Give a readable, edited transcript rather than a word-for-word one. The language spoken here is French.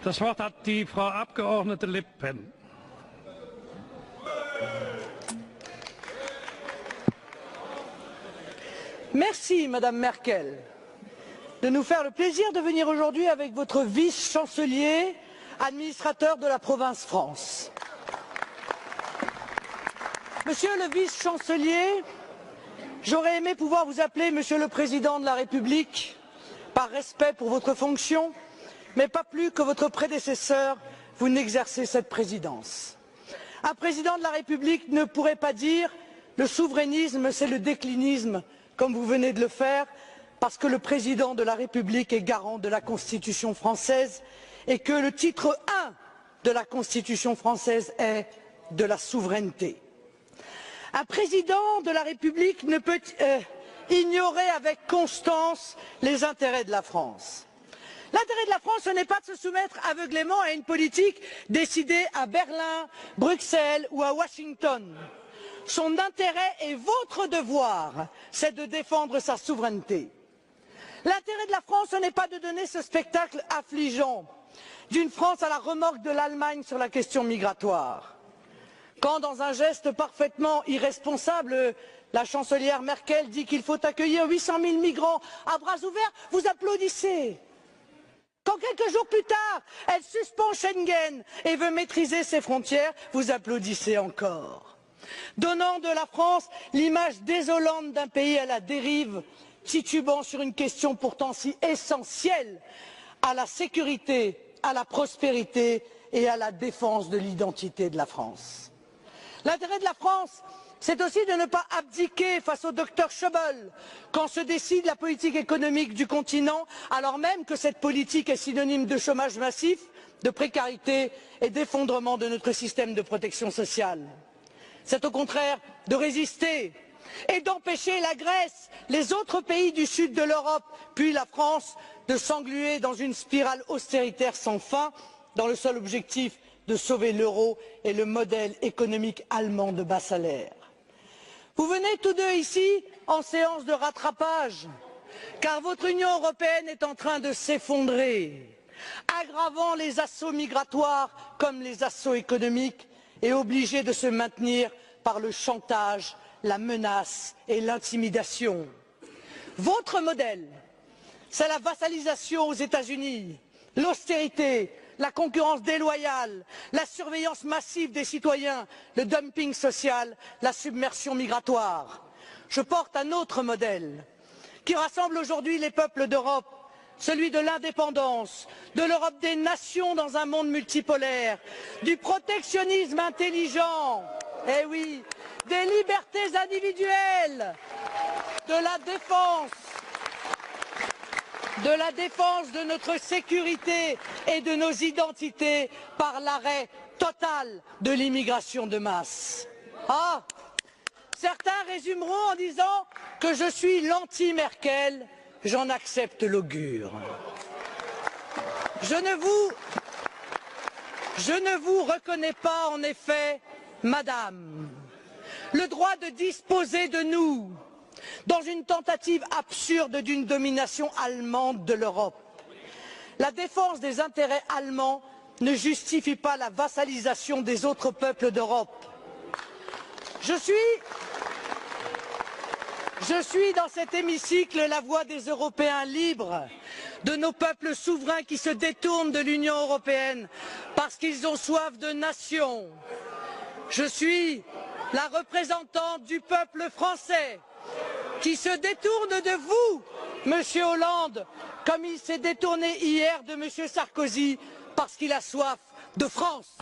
Das Wort hat die Frau Abgeordnete Le Pen. Merci, Madame Merkel, de nous faire le plaisir de venir aujourd'hui avec votre vice-chancelier, administrateur de la province France. Monsieur le vice-chancelier, j'aurais aimé pouvoir vous appeler Monsieur le Président de la République, par respect pour votre fonction, mais pas plus que votre prédécesseur, vous n'exercez cette présidence. Un président de la République ne pourrait pas dire « le souverainisme, c'est le déclinisme », comme vous venez de le faire, parce que le président de la République est garant de la Constitution française et que le titre 1 de la Constitution française est de la souveraineté. Un président de la République ne peut ignorer avec constance les intérêts de la France. L'intérêt de la France, ce n'est pas de se soumettre aveuglément à une politique décidée à Berlin, Bruxelles ou à Washington. Son intérêt et votre devoir, c'est de défendre sa souveraineté. L'intérêt de la France, ce n'est pas de donner ce spectacle affligeant d'une France à la remorque de l'Allemagne sur la question migratoire. Quand, dans un geste parfaitement irresponsable, la chancelière Merkel dit qu'il faut accueillir 800 000 migrants à bras ouverts, vous applaudissez. Quand quelques jours plus tard, elle suspend Schengen et veut maîtriser ses frontières, vous applaudissez encore. Donnant de la France l'image désolante d'un pays à la dérive, titubant sur une question pourtant si essentielle à la sécurité, à la prospérité et à la défense de l'identité de la France. L'intérêt de la France, c'est aussi de ne pas abdiquer face au docteur Schäuble quand se décide la politique économique du continent, alors même que cette politique est synonyme de chômage massif, de précarité et d'effondrement de notre système de protection sociale. C'est au contraire de résister et d'empêcher la Grèce, les autres pays du sud de l'Europe, puis la France, de s'engluer dans une spirale austéritaire sans fin, dans le seul objectif de sauver l'euro et le modèle économique allemand de bas salaire. Vous venez tous deux ici en séance de rattrapage, car votre Union européenne est en train de s'effondrer, aggravant les assauts migratoires comme les assauts économiques et obligée de se maintenir par le chantage, la menace et l'intimidation. Votre modèle, c'est la vassalisation aux États-Unis, l'austérité, la concurrence déloyale, la surveillance massive des citoyens, le dumping social, la submersion migratoire. Je porte un autre modèle qui rassemble aujourd'hui les peuples d'Europe, celui de l'indépendance, de l'Europe des nations dans un monde multipolaire, du protectionnisme intelligent, eh oui, des libertés individuelles, de la défense de notre sécurité et de nos identités par l'arrêt total de l'immigration de masse. Ah, certains résumeront en disant que je suis l'anti-Merkel. J'en accepte l'augure. Je ne vous reconnais pas, en effet, Madame, le droit de disposer de nous dans une tentative absurde d'une domination allemande de l'Europe. La défense des intérêts allemands ne justifie pas la vassalisation des autres peuples d'Europe. Je suis dans cet hémicycle la voix des Européens libres, de nos peuples souverains qui se détournent de l'Union européenne parce qu'ils ont soif de nation. Je suis la représentante du peuple français qui se détourne de vous, Monsieur Hollande, comme il s'est détourné hier de Monsieur Sarkozy parce qu'il a soif de France.